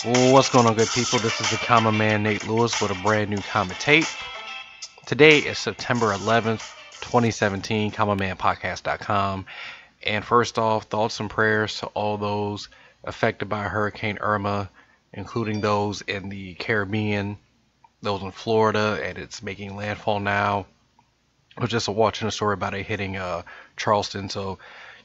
What's going on, good people? This is the Common Man Nate Lewis with a brand new commentate. Today is September 11th, 2017, commonmanpodcast.com. And first off, thoughts and prayers to all those affected by Hurricane Irma, including those in the Caribbean, those in Florida, and it's making landfall now. I was just watching a story about it hitting Charleston. So,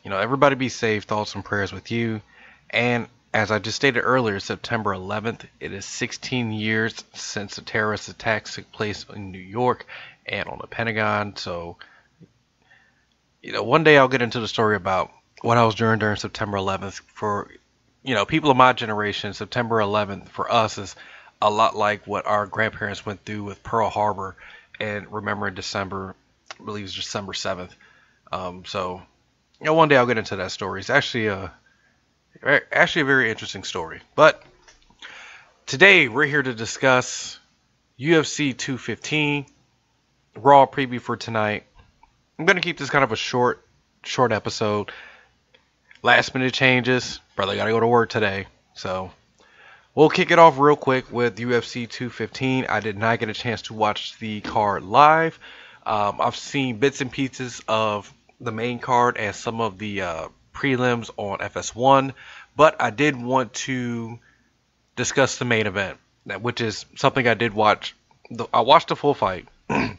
everybody be safe. Thoughts and prayers with you. And as I just stated earlier, September 11th, it is 16 years since the terrorist attacks took place in New York and on the Pentagon. So, one day I'll get into the story about what I was doing during September 11th. For, people of my generation, September 11th for us is a lot like what our grandparents went through with Pearl Harbor. And remember in December, I believe it's December 7th. So, one day I'll get into that story. It's actually a very interesting story. But today we're here to discuss UFC 215, Raw preview for tonight. I'm going to keep this kind of a short episode. Last minute changes. Brother got to go to work today. So we'll kick it off real quick with UFC 215. I did not get a chance to watch the card live. I've seen bits and pieces of the main card and some of the prelims on FS1, but I did want to discuss the main event, which is something I did watch. I watched the full fight. And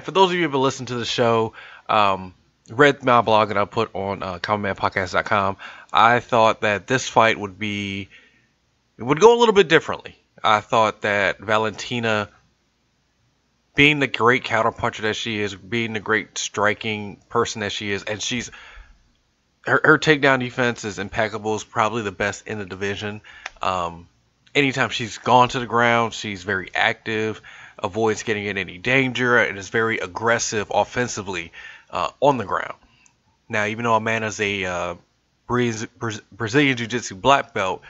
for those of you who have listened to the show, read my blog that I put on commonmanpodcast.com, I thought that this fight would go a little bit differently. I thought that Valentina, being the great counterpuncher that she is, being the great striking person that she is, and her takedown defense is impeccable. It's probably the best in the division. Anytime she's gone to the ground, she's very active, avoids getting in any danger, and is very aggressive offensively on the ground. Now, even though Amanda's a Brazilian Jiu-Jitsu black belt,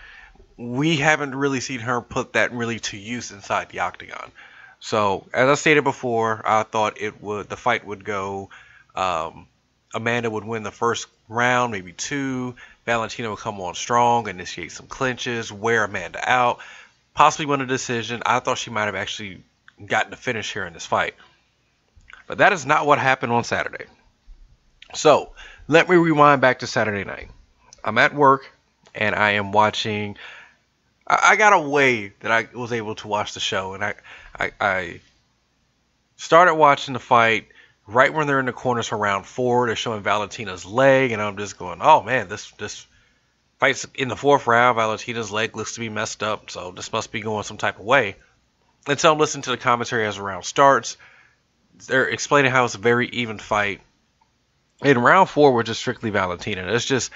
we haven't really seen her put that really to use inside the octagon. So, as I stated before, I thought the fight would go. Amanda would win the first round, maybe two. Valentina would come on strong, initiate some clinches, wear Amanda out, possibly win a decision. I thought she might have actually gotten a finish here in this fight. But that is not what happened on Saturday. So, let me rewind back to Saturday night. I'm at work, and I am watching. I got a way that I was able to watch the show, and I started watching the fight right when they're in the corners for round 4. They're showing Valentina's leg, and I'm just going, oh man, this fight's in the 4th round. Valentina's leg looks to be messed up, so this must be going some type of way. Until I'm listening to the commentary as the round starts. They're explaining how it's a very even fight. In round 4 was just strictly Valentina. There's just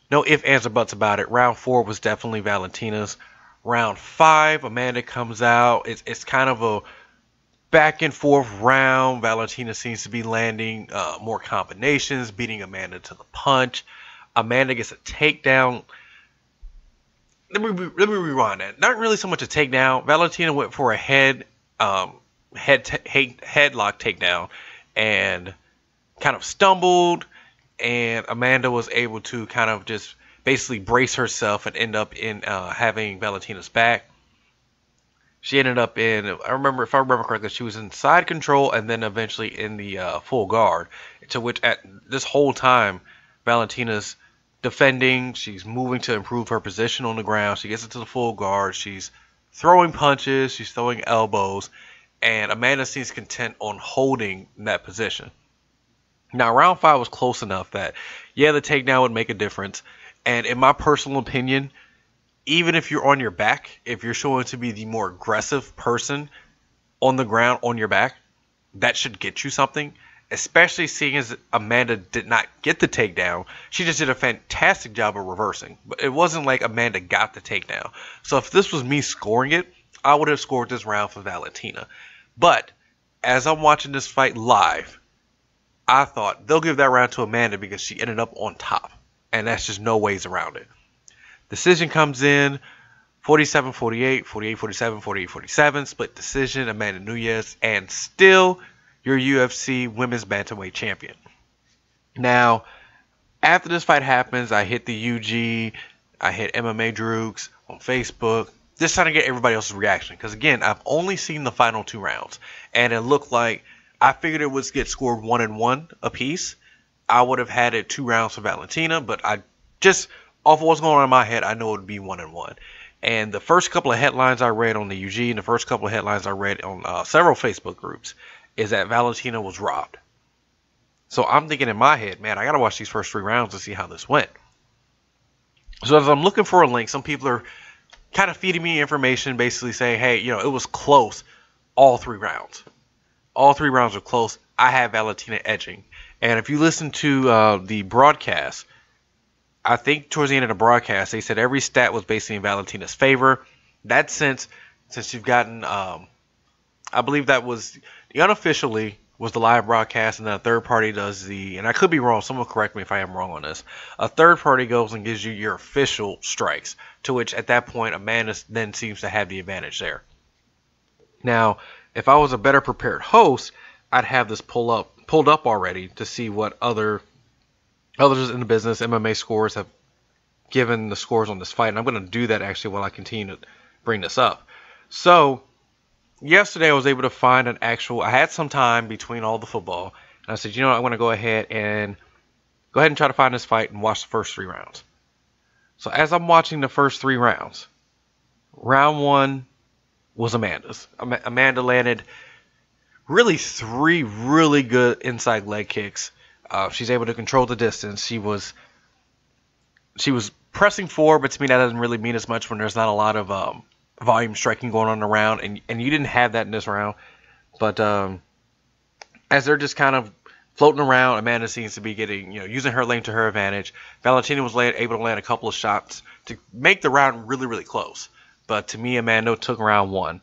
no ifs, ands, or buts about it. Round 4 was definitely Valentina's. Round 5, Amanda comes out. It's kind of a back and forth round. Valentina seems to be landing more combinations, beating Amanda to the punch. Amanda gets a takedown. Let me rewind that. Not really so much a takedown. Valentina went for a headlock takedown and kind of stumbled. And Amanda was able to kind of just basically brace herself and end up in having Valentina's back. She ended up in, if I remember correctly, she was in side control and then eventually in the full guard. To which at this whole time, Valentina's defending. She's moving to improve her position on the ground. She gets into the full guard. She's throwing punches. She's throwing elbows. And Amanda seems content on holding that position. Now, round 5 was close enough that, yeah, the takedown would make a difference. And in my personal opinion, even if you're on your back, if you're showing to be the more aggressive person on the ground on your back, that should get you something. Especially seeing as Amanda did not get the takedown. She just did a fantastic job of reversing. But it wasn't like Amanda got the takedown. So if this was me scoring it, I would have scored this round for Valentina. But as I'm watching this fight live, I thought they'll give that round to Amanda because she ended up on top. And that's just no ways around it. Decision comes in 47-48, 48-47, 48-47. Split decision, Amanda Nunes. And still your UFC Women's Bantamweight Champion. Now, after this fight happens, I hit the UG, I hit MMA Droogs, on Facebook, just trying to get everybody else's reaction. Because again, I've only seen the final 2 rounds, and it looked like I figured it would get scored 1-1 apiece. I would have had it 2 rounds for Valentina, but I just off of what's going on in my head, I know it would be 1-1. And the first couple of headlines I read on the UG and the first couple of headlines I read on several Facebook groups is that Valentina was robbed. So I'm thinking in my head, man, I got to watch these first 3 rounds to see how this went. So as I'm looking for a link, some people are kind of feeding me information, basically saying, hey, you know, it was close all 3 rounds. All 3 rounds were close. I had Valentina edging. And if you listen to the broadcast, I think towards the end of the broadcast, they said every stat was basically in Valentina's favor. That since you've gotten, I believe that was the unofficially was the live broadcast, and then a third party does the, and I could be wrong, someone correct me if I am wrong on this. A third party goes and gives you your official strikes, to which at that point Amanda then seems to have the advantage there. Now, if I was a better prepared host, I'd have this pulled up already to see what others in the business, MMA scores, have given the scores on this fight. And I'm going to do that actually while I continue to bring this up. So, yesterday I was able to find I had some time between all the football. And I said, you know what, I'm going to go ahead and try to find this fight and watch the first 3 rounds. So as I'm watching the first 3 rounds, round 1 was Amanda's. Amanda landed really 3 really good inside leg kicks. She's able to control the distance. She was pressing forward, but to me that doesn't really mean as much when there's not a lot of volume striking going on around, and you didn't have that in this round. But as they're just kind of floating around, Amanda seems to be getting, using her length to her advantage. Valentina was able to land a couple of shots to make the round really, really close. But to me, Amanda took round 1.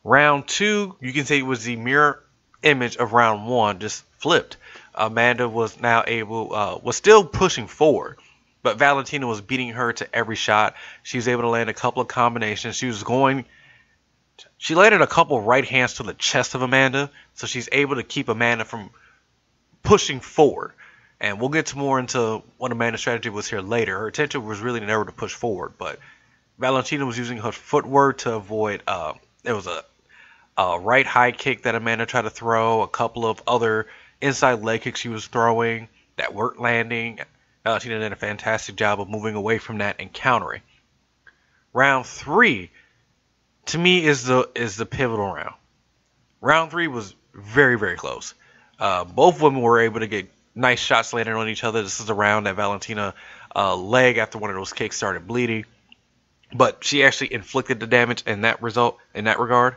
Round 2, you can say it was the mirror image of round 1, just flipped. Amanda was now was still pushing forward, but Valentina was beating her to every shot. She was able to land a couple of combinations. She landed a couple right hands to the chest of Amanda, so she's able to keep Amanda from pushing forward. And we'll get to more into what Amanda's strategy was here later. Her intention was really never to push forward, but Valentina was using her footwork to avoid. There was a right high kick that Amanda tried to throw, a couple of other inside leg kicks she was throwing that weren't landing. Valentina did a fantastic job of moving away from that and countering. Round 3, to me, is the pivotal round. Round 3 was very, very close. Both women were able to get nice shots landed on each other. This is the round that Valentina leg after one of those kicks started bleeding, but she actually inflicted the damage in that regard.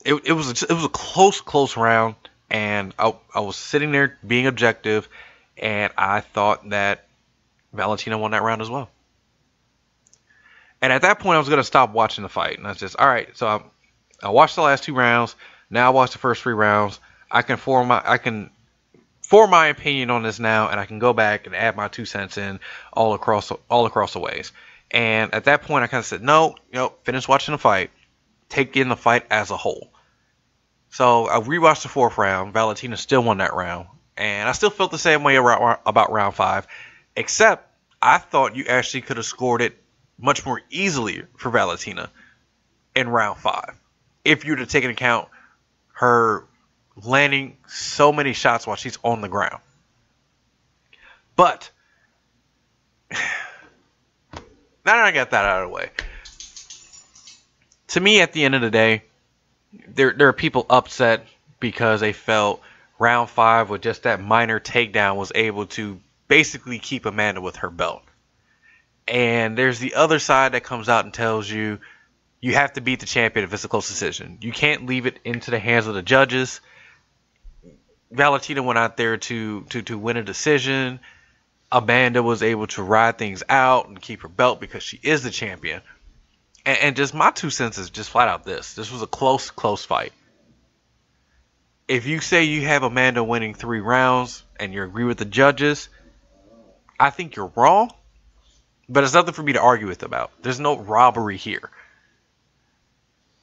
It was a close round. And I was sitting there being objective, and I thought that Valentina won that round as well. And at that point, I was going to stop watching the fight. And I was just, all right, so I watched the last 2 rounds. Now I watched the first 3 rounds. I can form my opinion on this now, and I can go back and add my 2 cents in all across the ways. And at that point, I kind of said, no, finish watching the fight. Take in the fight as a whole. So I rewatched the 4th round. Valentina still won that round. And I still felt the same way about round 5. Except I thought you actually could have scored it much more easily for Valentina in round 5. If you'd have taken account her landing so many shots while she's on the ground. But now that I got that out of the way, to me at the end of the day, there are people upset because they felt round 5 with just that minor takedown was able to basically keep Amanda with her belt. And there's the other side that comes out and tells you you have to beat the champion if it's a close decision. You can't leave it into the hands of the judges. Valentina went out there to win a decision. Amanda was able to ride things out and keep her belt because she is the champion. And just my 2 cents is just flat out this. This was a close fight. If you say you have Amanda winning 3 rounds and you agree with the judges, I think you're wrong. But it's nothing for me to argue with about. There's no robbery here.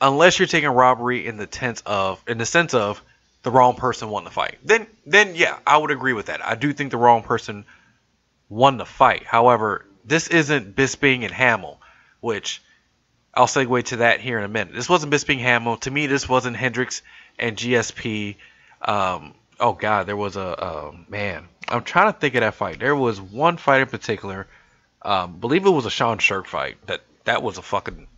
Unless you're taking robbery in the sense of the wrong person won the fight. Then yeah, I would agree with that. I do think the wrong person won the fight. However, This isn't Bisping and Hamill, which I'll segue to that here in a minute. This wasn't Bisping Hamill. To me, this wasn't Hendricks and GSP. Oh God, there was man. I'm trying to think of that fight. There was one fight in particular. Believe it was a Sean Sherk fight. That was a fucking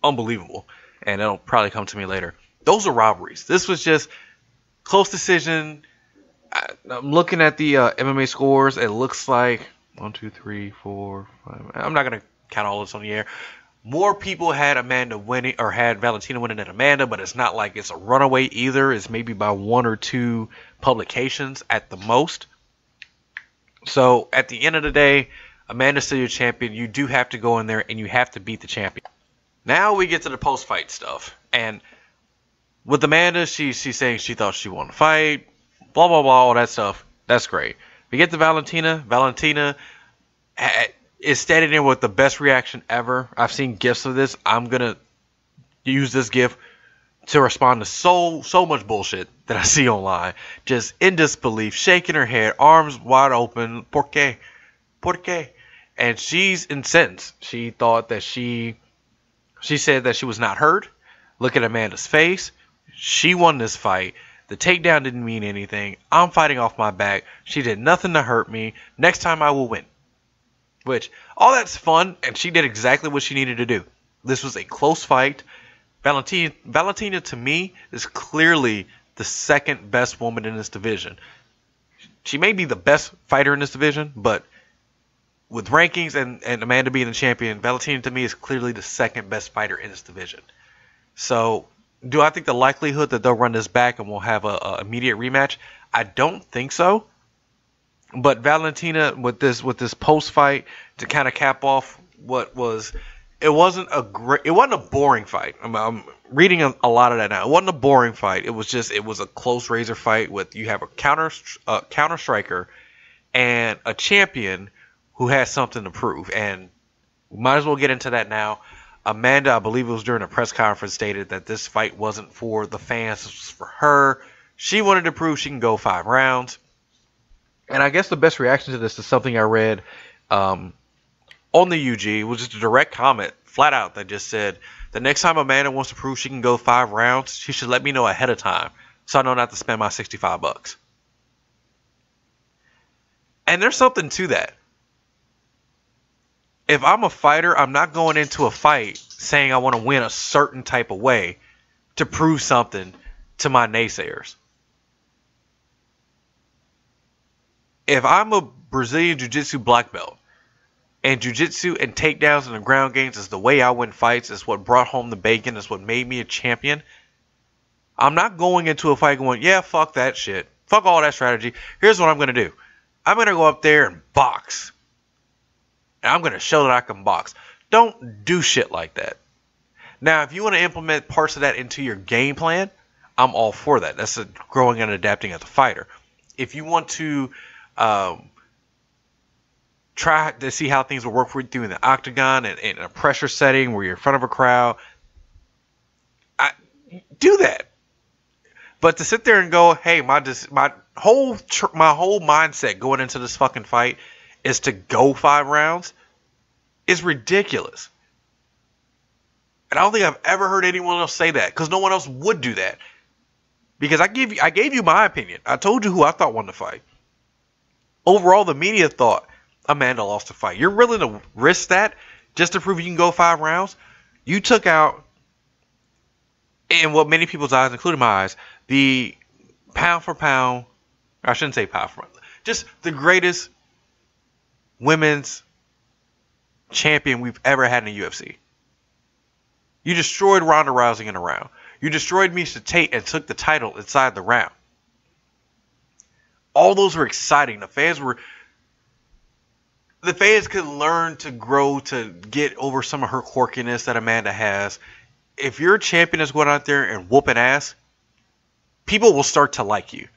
unbelievable, and it'll probably come to me later. Those are robberies. This was just close decision. I'm looking at the MMA scores. It looks like 1, 2, 3, 4, 5. I'm not gonna count all this on the air. More people had Amanda winning, or had Valentina winning than Amanda, but it's not like it's a runaway either. It's maybe by 1 or 2 publications at the most. So at the end of the day, Amanda's still your champion. You do have to go in there and you have to beat the champion. Now we get to the post-fight stuff. And with Amanda, she's saying she thought she won the fight, blah, blah, blah, all that stuff. That's great. We get to Valentina. Valentina is standing there with the best reaction ever. I've seen gifs of this. I'm going to use this gif to respond to so much bullshit that I see online. Just in disbelief, shaking her head, arms wide open. ¿Por qué? ¿Por qué? And she's incensed. She thought that she said that she was not hurt. Look at Amanda's face. She won this fight. The takedown didn't mean anything. I'm fighting off my back. She did nothing to hurt me. Next time I will win. Which, all that's fun, and she did exactly what she needed to do. This was a close fight. Valentina, to me, is clearly the second best woman in this division. She may be the best fighter in this division, but with rankings and Amanda being the champion, Valentina, to me, is clearly the second best fighter in this division. So, do I think the likelihood that they'll run this back and we'll have a immediate rematch? I don't think so. But Valentina, with this post fight to kind of cap off what was, it wasn't a boring fight. I'm reading a lot of that now. It wasn't a boring fight. It was a close razor fight with, you have a counter striker and a champion who has something to prove. And we might as well get into that now. Amanda, I believe it was during a press conference, stated that this fight wasn't for the fans. This was for her. She wanted to prove she can go 5 rounds. And I guess the best reaction to this is something I read on the UG. It was just a direct comment, flat out, that just said, the next time Amanda wants to prove she can go 5 rounds, she should let me know ahead of time so I know not to spend my $65. And there's something to that. If I'm a fighter, I'm not going into a fight saying I want to win a certain type of way to prove something to my naysayers. If I'm a Brazilian Jiu-Jitsu black belt, and Jiu-Jitsu and takedowns and the ground games is the way I win fights, is what brought home the bacon, is what made me a champion, I'm not going into a fight going, yeah, fuck that shit. Fuck all that strategy. Here's what I'm going to do. I'm going to go up there and box. And I'm going to show that I can box. Don't do shit like that. Now, if you want to implement parts of that into your game plan, I'm all for that. That's growing and adapting as a fighter. If you want to try to see how things will work for you in the octagon and in a pressure setting where you're in front of a crowd, do that. But to sit there and go, hey, my whole mindset going into this fucking fight is to go 5 rounds, is ridiculous. And I don't think I've ever heard anyone else say that, because no one else would do that. Because I gave you my opinion. I told you who I thought won the fight. Overall, the media thought Amanda lost the fight. You're willing to risk that just to prove you can go 5 rounds? You took out, in what many people's eyes, including my eyes, the pound for pound, I shouldn't say pound for pound, just the greatest women's champion we've ever had in the UFC. You destroyed Ronda Rousey in a round. You destroyed Miesha Tate and took the title inside the round. All those were exciting. The fans could learn to grow to get over some of her quirkiness that Amanda has. If you're a champion that's going out there and whooping ass, people will start to like you.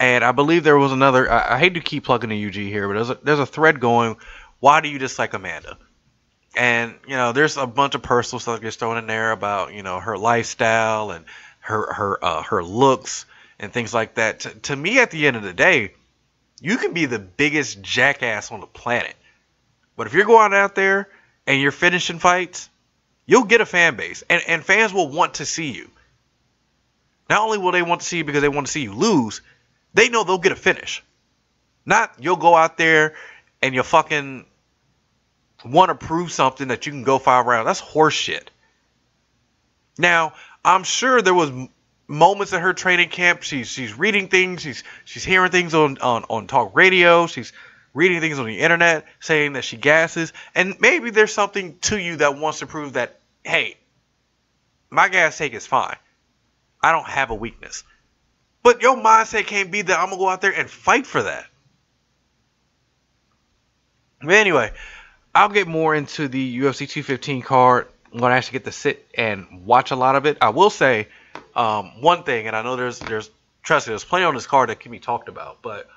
And I believe there was another, I hate to keep plugging the UG here, but there's a thread going, why do you dislike Amanda? And, there's a bunch of personal stuff that gets thrown in there about, her lifestyle and her looks and things like that. To me, at the end of the day, you can be the biggest jackass on the planet. But if you're going out there and you're finishing fights, you'll get a fan base. And fans will want to see you. Not only will they want to see you because they want to see you lose, they know they'll get a finish. Not you'll go out there and you'll fucking want to prove something that you can go 5 rounds. That's horse shit. Now, I'm sure there was moments in her training camp. She's reading things. She's hearing things on talk radio. She's reading things on the internet saying that she gasses. And maybe there's something to you that wants to prove that, hey, my gas take is fine. I don't have a weakness. But your mindset can't be that I'm going to go out there and fight for that. But anyway, I'll get more into the UFC 215 card. I'm going to actually get to sit and watch a lot of it. I will say one thing, and I know there's plenty on this card that can be talked about, but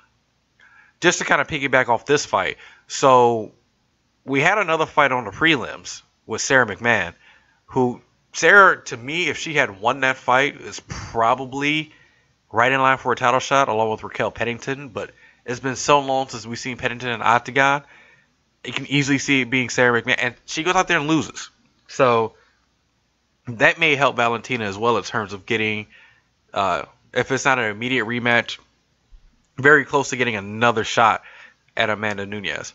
just to kind of piggyback off this fight. So we had another fight on the prelims with Sarah McMahon, who Sarah, to me, if she had won that fight, is probably right in line for a title shot, along with Raquel Pennington. But it's been so long since we've seen Pennington in Octagon. You can easily see it being Sarah McMahon. And she goes out there and loses. So that may help Valentina as well in terms of getting, if it's not an immediate rematch, very close to getting another shot at Amanda Nunes.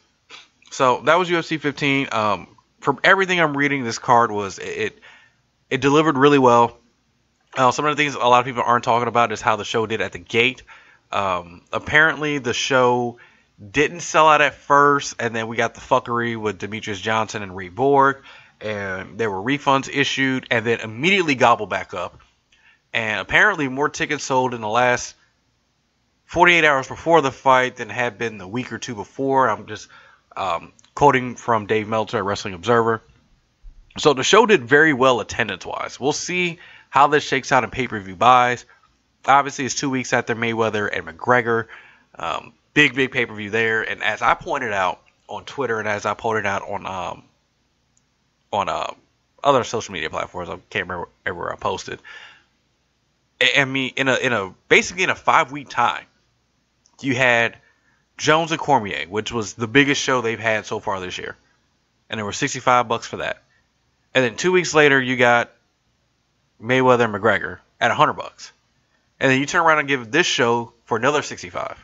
So that was UFC 15. From everything I'm reading, this card was it delivered really well. Some of the things a lot of people aren't talking about is how the show did at the gate. Apparently, the show didn't sell out at first, and then we got the fuckery with Demetrius Johnson and Ray Borg, and there were refunds issued, and then immediately gobbled back up. And apparently, more tickets sold in the last 48 hours before the fight than had been the week or two before. I'm just quoting from Dave Meltzer at Wrestling Observer. So the show did very well attendance-wise. We'll see how this shakes out in pay-per-view buys. Obviously, it's 2 weeks after Mayweather and McGregor. Big pay-per-view there. And as I pointed out on Twitter and as I pointed out on other social media platforms, I can't remember where I posted. I mean, basically in a 5-week time, you had Jones and Cormier, which was the biggest show they've had so far this year. And there were $65 for that. And then 2 weeks later, you got Mayweather and McGregor at $100. And then you turn around and give this show for another $65.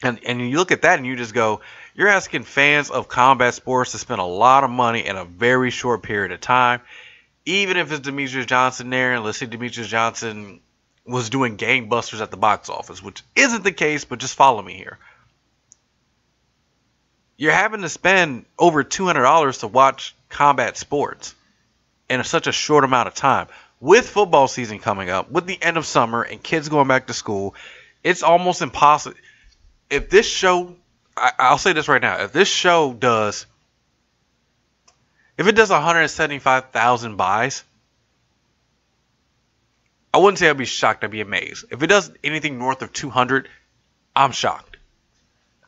And you look at that and you just go, you're asking fans of combat sports to spend a lot of money in a very short period of time. Even if it's Demetrius Johnson there, and let's say Demetrius Johnson was doing gangbusters at the box office, which isn't the case, but just follow me here. You're having to spend over $200 to watch combat sports in such a short amount of time. With football season coming up, with the end of summer, and kids going back to school, it's almost impossible. If this show, I'll say this right now, if this show does, if it does 175,000 buys, I wouldn't say I'd be shocked, I'd be amazed. If it does anything north of 200, I'm shocked.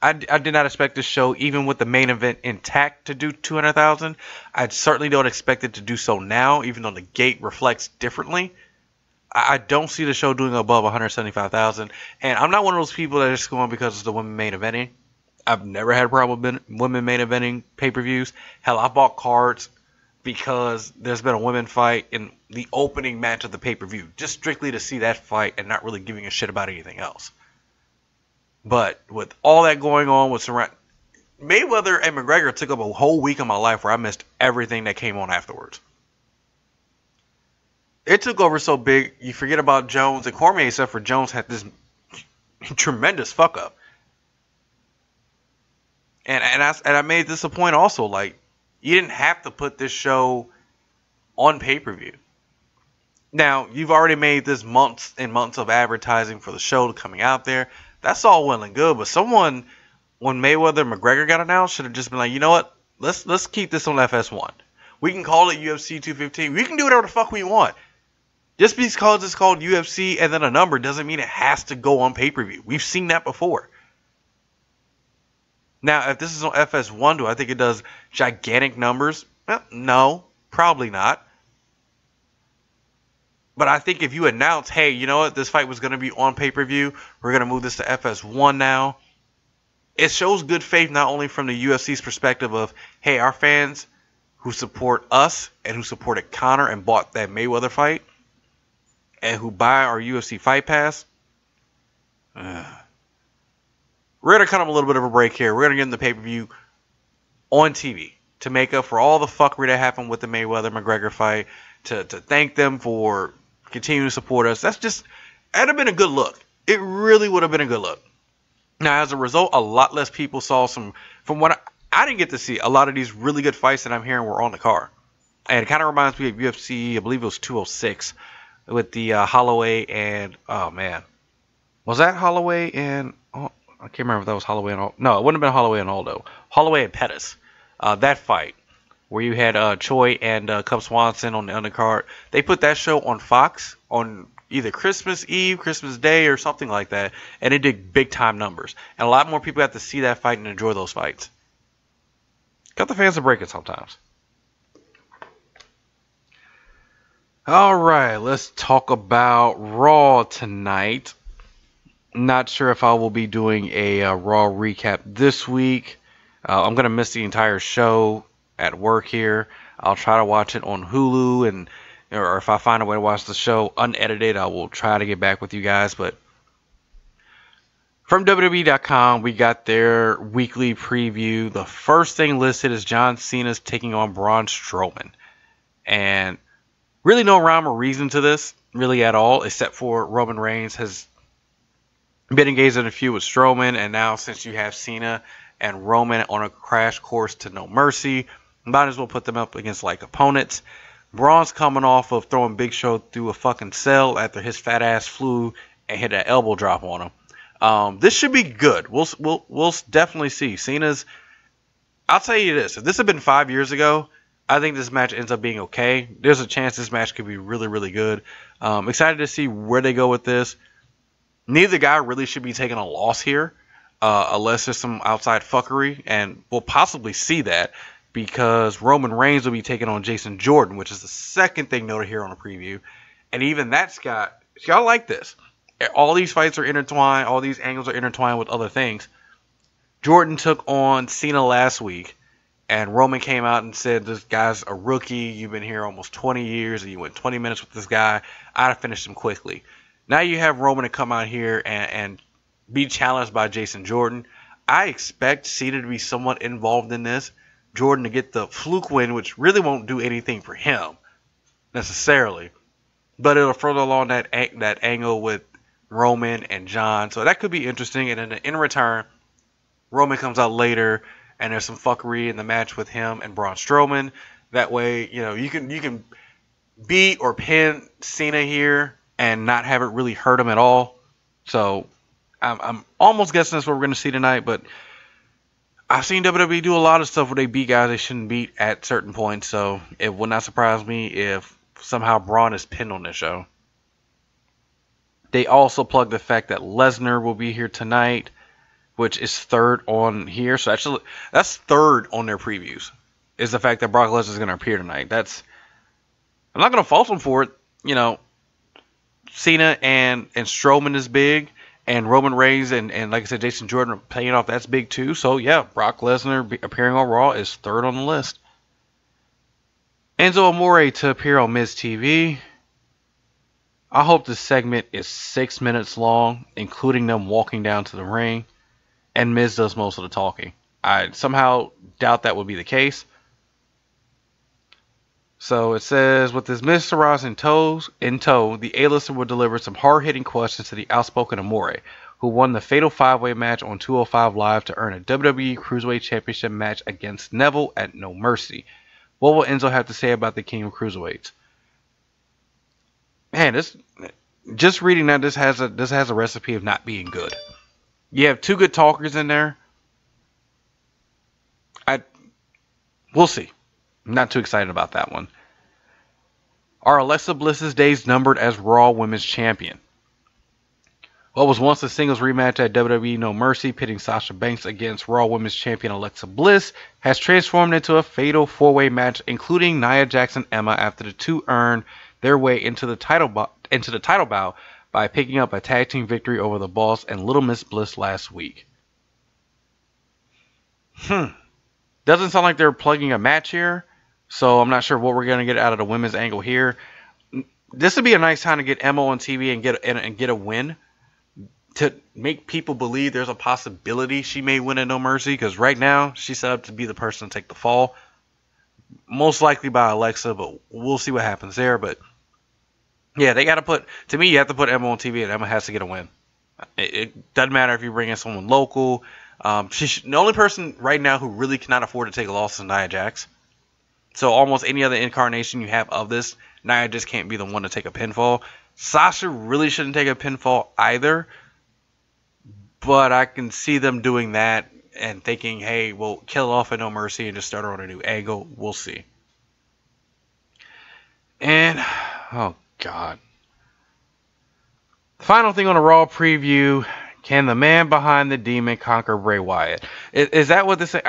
I did not expect this show, even with the main event intact, to do 200,000. I certainly don't expect it to do so now, even though the gate reflects differently. I don't see the show doing above 175,000. And I'm not one of those people that are just going because it's the women main eventing. I've never had a problem with women main eventing pay-per-views. Hell, I bought cards because there's been a women fight in the opening match of the pay-per-view, just strictly to see that fight and not really giving a shit about anything else. But with all that going on with Mayweather and McGregor took up a whole week of my life where I missed everything that came on afterwards. It took over so big, you forget about Jones and Cormier, except for Jones had this tremendous fuck up. And I made this a point also, like, you didn't have to put this show on pay-per-view. Now, you've already made this months and months of advertising for the show coming out there. That's all well and good, but someone, when Mayweather and McGregor got announced, should have just been like, you know what? Let's keep this on FS1. We can call it UFC 215. We can do whatever the fuck we want. Just because it's called UFC and then a number doesn't mean it has to go on pay-per-view. We've seen that before. Now, if this is on FS1, do I think it does gigantic numbers? Well, no, probably not. But I think if you announce, hey, you know what, this fight was going to be on pay-per-view, we're going to move this to FS1 now, it shows good faith not only from the UFC's perspective of, hey, our fans who support us and who supported Conor and bought that Mayweather fight and who buy our UFC Fight Pass, we're going to cut them a little bit of a break here. We're going to get in the pay-per-view on TV to make up for all the fuckery that happened with the Mayweather-McGregor fight, to thank them for continuing to support us. That'd have been a good look. It really would have been a good look. Now, as a result, a lot less people saw from what I didn't get to see, a lot of these really good fights that I'm hearing were on the card. And it kind of reminds me of UFC, I believe it was 206, with the Holloway and, oh man. Was that Holloway and, oh, I can't remember if that was Holloway and, no, it wouldn't have been Holloway and Aldo. Holloway and Pettis. That fight, where you had Choi and Cub Swanson on the undercard. They put that show on Fox on either Christmas Eve, Christmas Day, or something like that, and it did big time numbers. And a lot more people got to see that fight and enjoy those fights. Got the fans to break it sometimes. Alright, let's talk about Raw tonight. Not sure if I will be doing a Raw recap this week. I'm going to miss the entire show at work here. I'll try to watch it on Hulu, or if I find a way to watch the show unedited, I will try to get back with you guys. But from WWE.com, we got their weekly preview. The first thing listed is John Cena's taking on Braun Strowman. And really no rhyme or reason to this, really at all, except for Roman Reigns has been engaged in a feud with Strowman. And now since you have Cena and Roman on a crash course to no mercy, might as well put them up against like opponents. Braun's coming off of throwing Big Show through a fucking cell after his fat ass flew and hit an elbow drop on him. This should be good. We'll definitely see. Cena's. I'll tell you this: if this had been 5 years ago, I think this match ends up being okay. There's a chance this match could be really, really good. Excited to see where they go with this. Neither guy really should be taking a loss here, unless there's some outside fuckery, and we'll possibly see that. Because Roman Reigns will be taking on Jason Jordan, which is the second thing noted here on the preview. And even that's got... Y'all like this. All these fights are intertwined. All these angles are intertwined with other things. Jordan took on Cena last week. And Roman came out and said, this guy's a rookie. You've been here almost 20 years. And you went 20 minutes with this guy. I'd have finished him quickly. Now you have Roman to come out here and be challenged by Jason Jordan. I expect Cena to be somewhat involved in this. Jordan to get the fluke win, which really won't do anything for him necessarily, but it'll further along that angle with Roman and John, so that could be interesting. And then in return, Roman comes out later, and there's some fuckery in the match with him and Braun Strowman. That way, you know, you can beat or pin Cena here and not have it really hurt him at all. So I'm almost guessing that's what we're going to see tonight, but I've seen WWE do a lot of stuff where they beat guys they shouldn't beat at certain points, so it would not surprise me if somehow Braun is pinned on this show. They also plugged the fact that Lesnar will be here tonight, which is third on here. So actually, that's third on their previews, is the fact that Brock Lesnar is going to appear tonight. I'm not going to fault them for it. You know, Cena and Strowman is big. And Roman Reigns and like I said, Jason Jordan paying off, that's big too. So yeah, Brock Lesnar appearing on Raw is third on the list. Enzo Amore to appear on Miz TV. I hope this segment is 6 minutes long, including them walking down to the ring. And Miz does most of the talking. I somehow doubt that would be the case. So it says, with his Miz Taraj in tow, the A-lister will deliver some hard-hitting questions to the outspoken Amore, who won the Fatal 5-Way match on 205 Live to earn a WWE Cruiserweight Championship match against Neville at No Mercy. What will Enzo have to say about the King of Cruiserweights? Man, just reading that, this has a recipe of not being good. You have two good talkers in there. We'll see. I'm not too excited about that one. Are Alexa Bliss's days numbered as Raw Women's Champion? What was once a singles rematch at WWE No Mercy, pitting Sasha Banks against Raw Women's Champion Alexa Bliss, has transformed into a fatal four-way match, including Nia Jax and Emma, after the two earned their way into the title bout by picking up a tag team victory over the Boss and Little Miss Bliss last week. Doesn't sound like they're plugging a match here, so I'm not sure what we're gonna get out of the women's angle here. This would be a nice time to get Emma on TV and get a win, to make people believe there's a possibility she may win at No Mercy, because right now she's set up to be the person to take the fall, most likely by Alexa, but we'll see what happens there. But yeah, they got to put, to me, you have to put Emma on TV, and Emma has to get a win. It doesn't matter if you bring in someone local. The only person right now who really cannot afford to take a loss is Nia Jax. So almost any other incarnation you have of this, Nia just can't be the one to take a pinfall. Sasha really shouldn't take a pinfall either, but I can see them doing that and thinking, hey, we'll kill it off at No Mercy and just start her on a new angle. We'll see. And, oh God. Final thing on the Raw preview. Can the man behind the demon conquer Bray Wyatt? Is that what this is?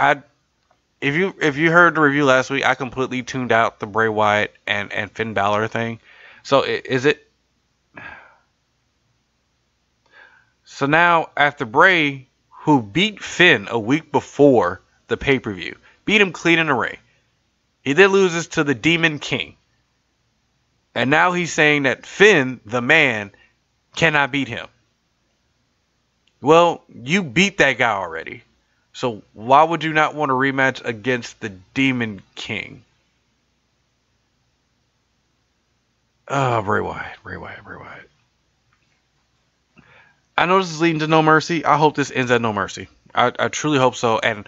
If you heard the review last week, I completely tuned out the Bray Wyatt and Finn Balor thing. So is it? So now, after Bray, who beat Finn a week before the pay-per-view, beat him clean in the ring, he then loses to the Demon King. And now he's saying that Finn, the man, cannot beat him. Well, you beat that guy already. So why would you not want a rematch against the Demon King? Bray Wyatt. I know this is leading to No Mercy. I hope this ends at No Mercy. I truly hope so. And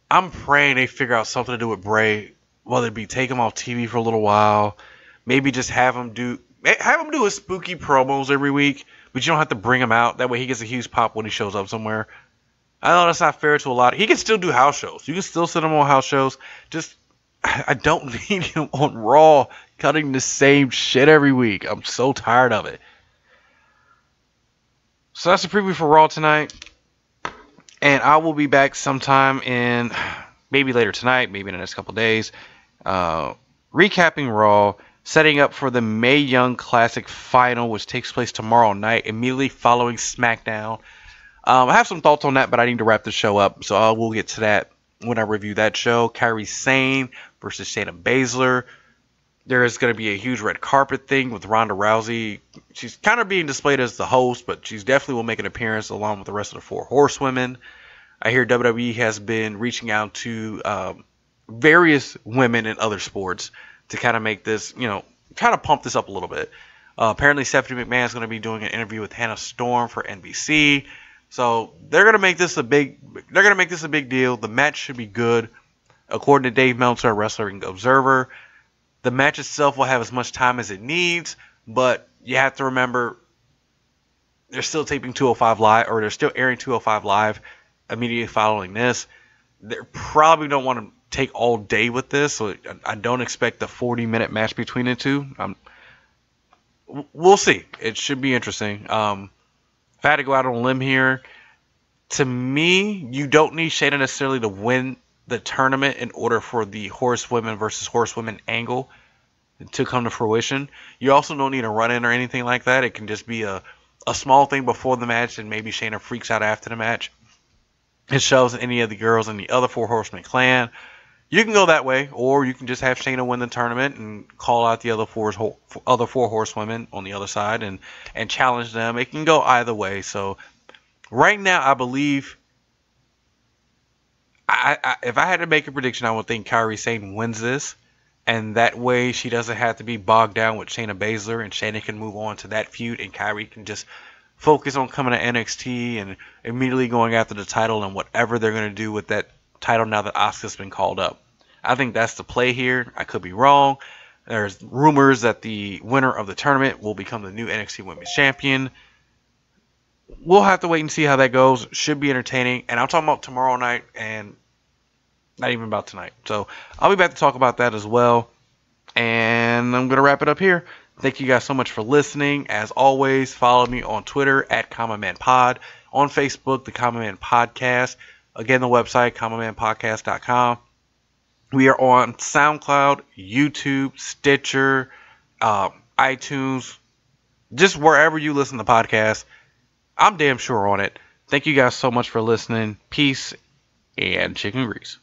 I'm praying they figure out something to do with Bray. Whether it be take him off TV for a little while. Maybe just have him do his spooky promos every week. But you don't have to bring him out. That way he gets a huge pop when he shows up somewhere. I know that's not fair to a lot. He can still do house shows. You can still send him on house shows. Just, I don't need him on Raw cutting the same shit every week. I'm so tired of it. So that's the preview for Raw tonight. And I will be back sometime in, maybe later tonight, maybe in the next couple of days, recapping Raw, setting up for the Mae Young Classic Final, which takes place tomorrow night, immediately following SmackDown. I have some thoughts on that, but I need to wrap the show up, so I will get to that when I review that show. Kairi Sane versus Shayna Baszler. There is going to be a huge red carpet thing with Ronda Rousey. She's kind of being displayed as the host, but she's definitely will make an appearance along with the rest of the four horsewomen. I hear WWE has been reaching out to various women in other sports to kind of make this, kind of pump this up a little bit. Apparently Stephanie McMahon is going to be doing an interview with Hannah Storm for NBC. So they're gonna make this a big deal. The match should be good, according to Dave Meltzer, a Wrestling Observer. The match itself will have as much time as it needs, but you have to remember they're still taping 205 Live, or they're still airing 205 Live immediately following this. They probably don't want to take all day with this, so I don't expect a 40-minute match between the two. We'll see. It should be interesting. If I had to go out on a limb here, to me, you don't need Shayna necessarily to win the tournament in order for the horsewomen versus horsewomen angle to come to fruition. You also don't need a run-in or anything like that. It can just be a small thing before the match, and maybe Shayna freaks out after the match. It shows any of the girls in the other four horsemen clan. You can go that way, or you can just have Shayna win the tournament and call out the other four horsewomen on the other side and challenge them. It can go either way. So right now, I believe, if I had to make a prediction, I would think Kairi Sane wins this, and that way she doesn't have to be bogged down with Shayna Baszler, and Shayna can move on to that feud, and Kairi can just focus on coming to NXT and immediately going after the title and whatever they're going to do with that title now that Asuka's been called up. I think that's the play here. I could be wrong. There's rumors that the winner of the tournament will become the new NXT Women's Champion. We'll have to wait and see how that goes. Should be entertaining. And I'm talking about tomorrow night and not even about tonight. So I'll be back to talk about that as well. And I'm going to wrap it up here. Thank you guys so much for listening. As always, follow me on Twitter at CommonManPod. On Facebook, the Common Man Podcast. Again, the website, commonmanpodcast.com. We are on SoundCloud, YouTube, Stitcher, iTunes, just wherever you listen to podcasts. I'm damn sure on it. Thank you guys so much for listening. Peace and chicken grease.